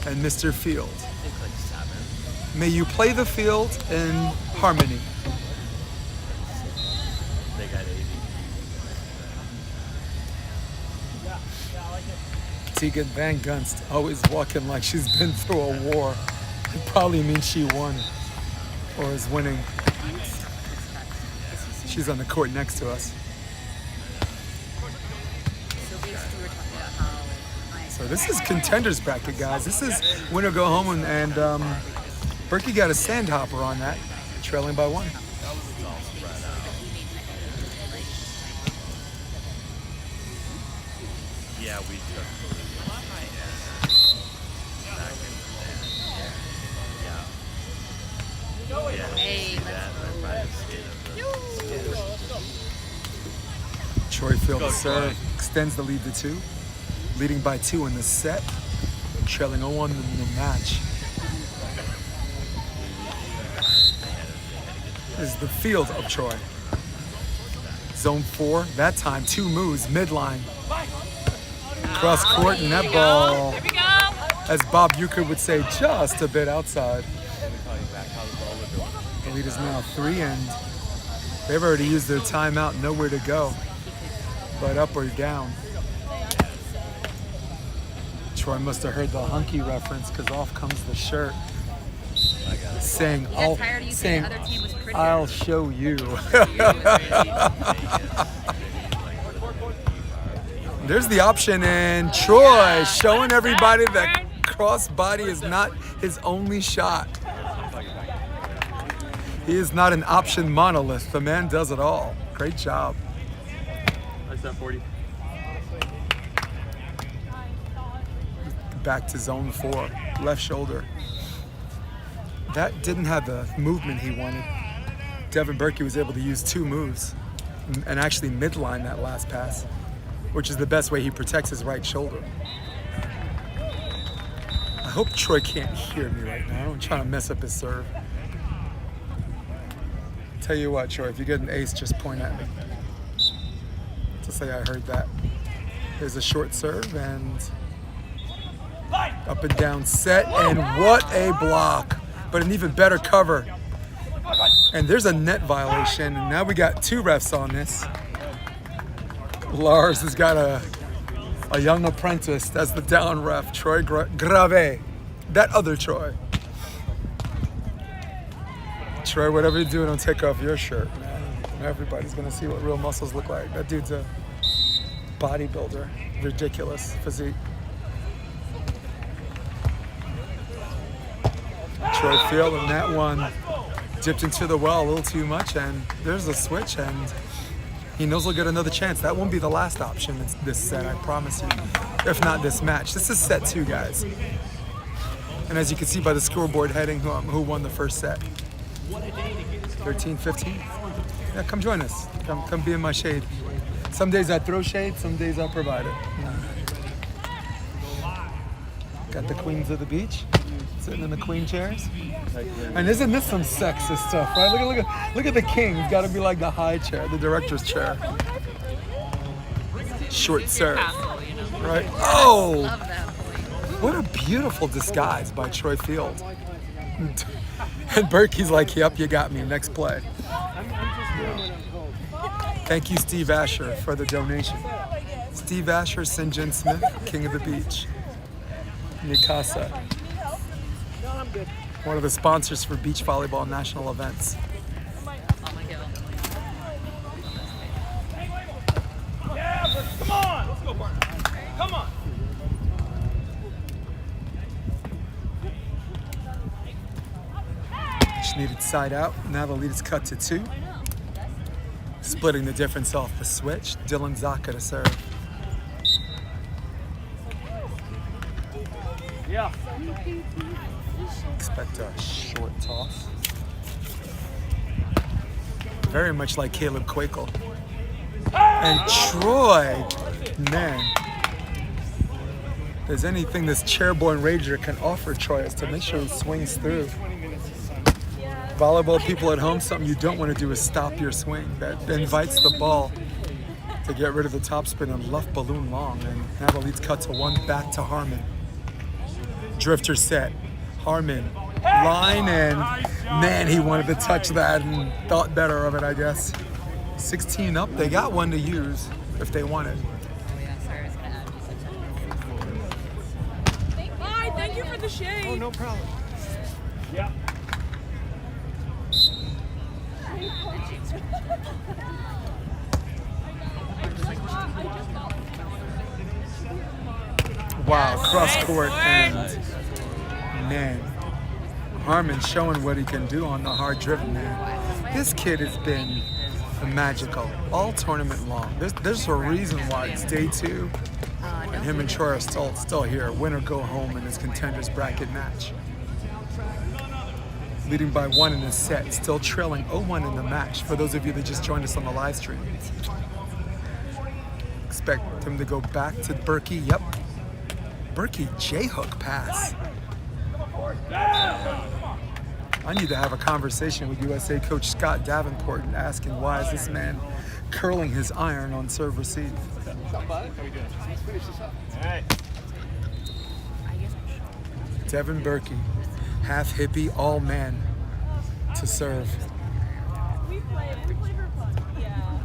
and Mr. Field. I think like 7. May you play the field in harmony. They got 80. Tegan Van Gunst, always walking like she's been through a war. It probably means she won or is winning. She's on the court next to us. So this is contenders bracket, guys. This is win or go home, and Burki got a sandhopper on that, trailing by 1. Yeah, we took Hey, Troy Field serve extends the lead to 2, leading by 2 in the set, trailing 0-1 in the match. This is the field of Troy. Zone 4, that time 2 moves, midline. Cross court, and that ball, as Bob Euchre would say, just a bit outside. The lead is now 3, and they've already used their timeout, nowhere to go, but up or down. Troy must have heard the hunky reference, because off comes the shirt. saying, You got tired of you saying the other team was prettier. I'll show you. There's the option, and Troy showing everybody that crossbody is not his only shot. He is not an option monolith. The man does it all. Great job. That's that 40. Back to zone 4, left shoulder. That didn't have the movement he wanted. Devin Burki was able to use 2 moves and actually midline that last pass, which is the best way he protects his right shoulder. I hope Troy can't hear me right now. I'm trying to mess up his serve. Tell you what, Troy, if you get an ace, just point at me to say I heard that. There's a short serve and up and down set, and what a block, but an even better cover. And there's a net violation, and now we got 2 refs on this. Lars has got a young apprentice. That's the down ref, Troy Grave. That other Troy. Troy, whatever you're doing, don't take off your shirt, man. Everybody's gonna see what real muscles look like. That dude's a bodybuilder. Ridiculous physique. Troy fielding that one. Dipped into the well a little too much, and there's a switch, and he knows he'll get another chance. That won't be the last option in this set, I promise you. If not this match. This is set 2, guys. And as you can see by the scoreboard heading, who won the first set? 13-15. Yeah, come join us. Come be in my shade. Some days I throw shade, some days I provide it. Got the queens of the beach sitting in the queen chairs. And isn't this some sexist stuff, right? Look at the king. He's got to be like the high chair, the director's chair. Short serve, right? Oh, what a beautiful disguise by Troy Field. And Burki's like, yep, you got me. Next play. Thank you, Steve Asher, for the donation. Steve Asher, St. John Smith, King of the Beach. Mikasa. One of the sponsors for beach volleyball national events. Come on! Let's go, partner. Come on! Just needed side out. Now the lead is cut to 2. Splitting the difference off the switch. Dylan Zacca to serve. Yeah. Expect a short toss. Very much like Caleb Quakel. And Troy, man. If there's anything this chairborne rager can offer Troy is to make sure he swings through. Volleyball people at home, something you don't want to do is stop your swing. That invites the ball to get rid of the topspin and left balloon long. And now the lead's cut to 1, back to Harmon. Drifter set. Harmon, line, and man, he wanted to touch that and thought better of it, I guess. 16 up, they got one to use if they want it. Hi, thank you for the shade. Oh, no problem. Yeah. Wow, cross court, and man, Harmon showing what he can do on the hard driven, man. This kid has been magical all tournament long. There's a reason why it's day 2 and him and Troy are still here. Win or go home in this contenders bracket match. Leading by 1 in this set, still trailing 0-1 in the match. For those of you that just joined us on the live stream. Expect him to go back to Burki. Yep. Burki J-hook pass. I need to have a conversation with USA coach Scott Davenport and asking why is this man curling his iron on serve receive. Devin Burki, half hippie, all man to serve. We play for fun. Yeah.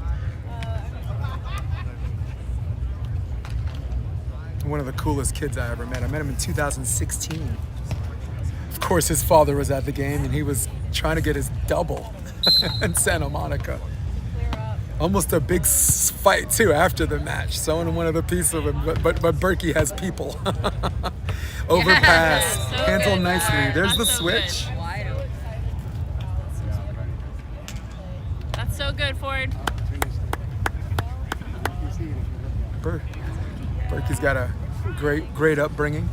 One of the coolest kids I ever met. I met him in 2016. Of course, his father was at the game, and he was trying to get his double in Santa Monica. Almost a big fight, too, after the match. Someone wanted a piece of him, but Burki has people. Overpass. So Handle good, nicely. Mark. There's the That's so good. switch. That's so good, Ford. Burki's got a great upbringing.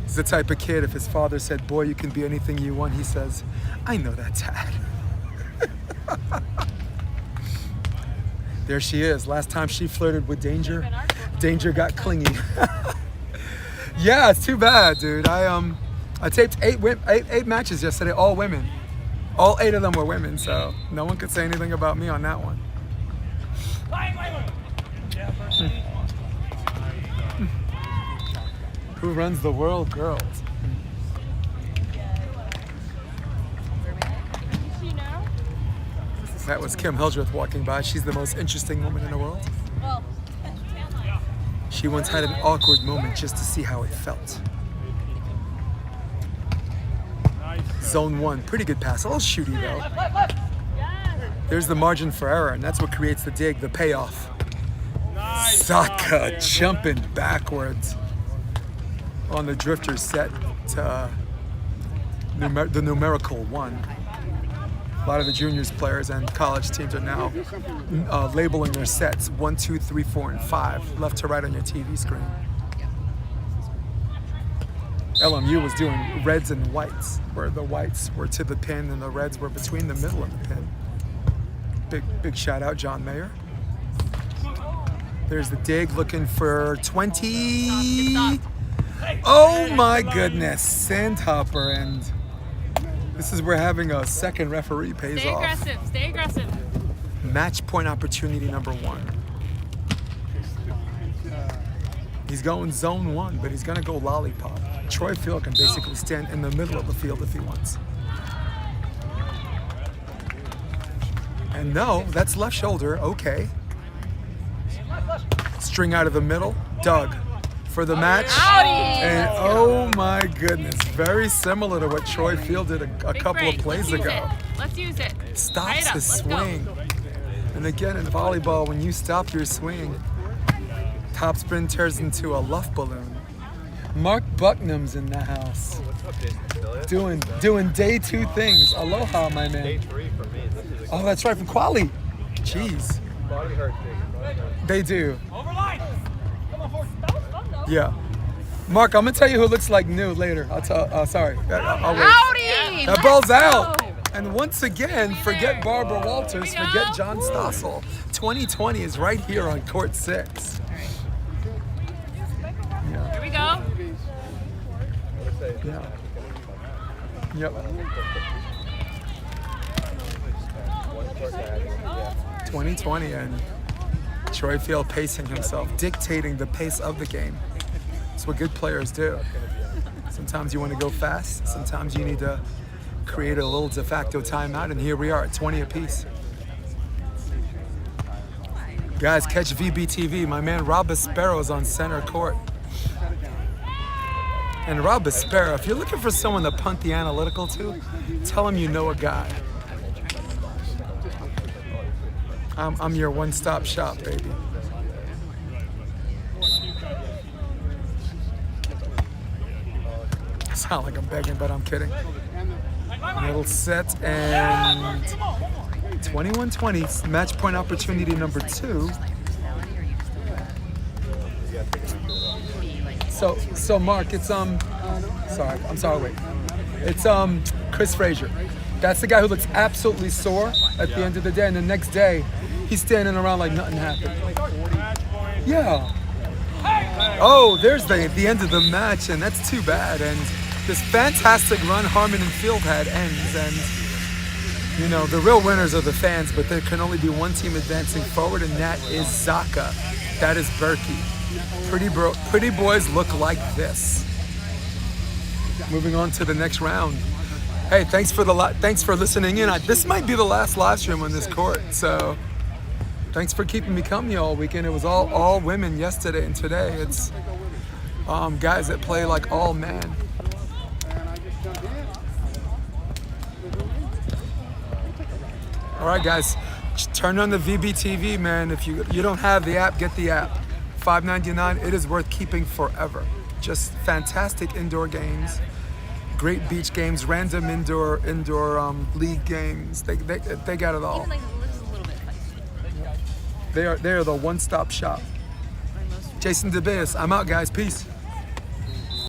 He's the type of kid, if his father said, boy, you can be anything you want, he says, I know that, Dad. There she is. Last time she flirted with Danger, Danger got clingy. Yeah, it's too bad, dude. I taped eight matches yesterday, all women. All 8 of them were women, so no one could say anything about me on that one. Who runs the world, girls? That was Kim Hildreth walking by. She's the most interesting woman in the world. She once had an awkward moment just to see how it felt. Zone 1, pretty good pass. A little shooty though. There's the margin for error, and that's what creates the dig, the payoff. Zacca jumping backwards on the drifter set to the numerical 1. A lot of the juniors players and college teams are now labeling their sets 1, 2, 3, 4, and 5, left to right on your TV screen. LMU was doing reds and whites, where the whites were to the pin and the reds were between the middle and the pin. Big shout out, John Mayer. There's the dig, looking for 20. Oh my goodness, Sandhopper, and this is where having a second referee pays off. Stay aggressive. Match point opportunity number 1. He's going zone 1, but he's gonna go lollipop. Troy Field can basically stand in the middle of the field if he wants. And no, that's left shoulder, okay. String out of the middle, Doug for the match. And oh my goodness, very similar to what Troy Field did a couple of plays ago. Let's use it. Stops his swing. And again, in volleyball, when you stop your swing, topspin turns into a luff balloon. Mark Bucknam's in the house. Doing day 2 things. Aloha, my man. Day 3 for me. Oh, that's right, from Quali. Jeez. Body hurt thing. They do. Overline. Come on, Ford. That was fun, though. Yeah. Mark, I'm gonna tell you who looks like new later. I'll tell. Sorry. I'll wait. Howdy! That ball's out. And once again, forget Barbara Walters, forget John Stossel. 2020 is right here on court 6. Yeah. Here we go. Yeah. Yep. 2020 and Troy Field pacing himself, dictating the pace of the game. That's what good players do. Sometimes you want to go fast, sometimes you need to create a little de facto timeout, and here we are at 20 apiece. Guys, catch VBTV. My man Rob Aspero's on center court. And Rob Aspero, if you're looking for someone to punt the analytical to, tell him you know a guy. I'm your one-stop shop, baby. I sound like I'm begging, but I'm kidding. Middle set and 21-20, match point opportunity number 2. So Mark, it's wait. It's Chris Frazier. That's the guy who looks absolutely sore at the end of the day, and the next day he's standing around like nothing happened. Yeah. Oh, there's the end of the match, and that's too bad. And this fantastic run Harmon and Field had ends, and you know the real winners are the fans, but there can only be one team advancing forward, and that is Zacca. That is Burki. Pretty boys look like this. Moving on to the next round. Hey, thanks for listening in. This might be the last live stream on this court, so thanks for keeping me company all weekend. It was all women yesterday, and today it's guys that play like all men. All right, guys, turn on the VBTV, man. If you don't have the app, get the app. $5.99. It is worth keeping forever. Just fantastic indoor games, great beach games, random indoor league games. They got it all. Even like looks a little bit feisty. They are the one-stop shop. Jason DeBeas. I'm out, guys. Peace.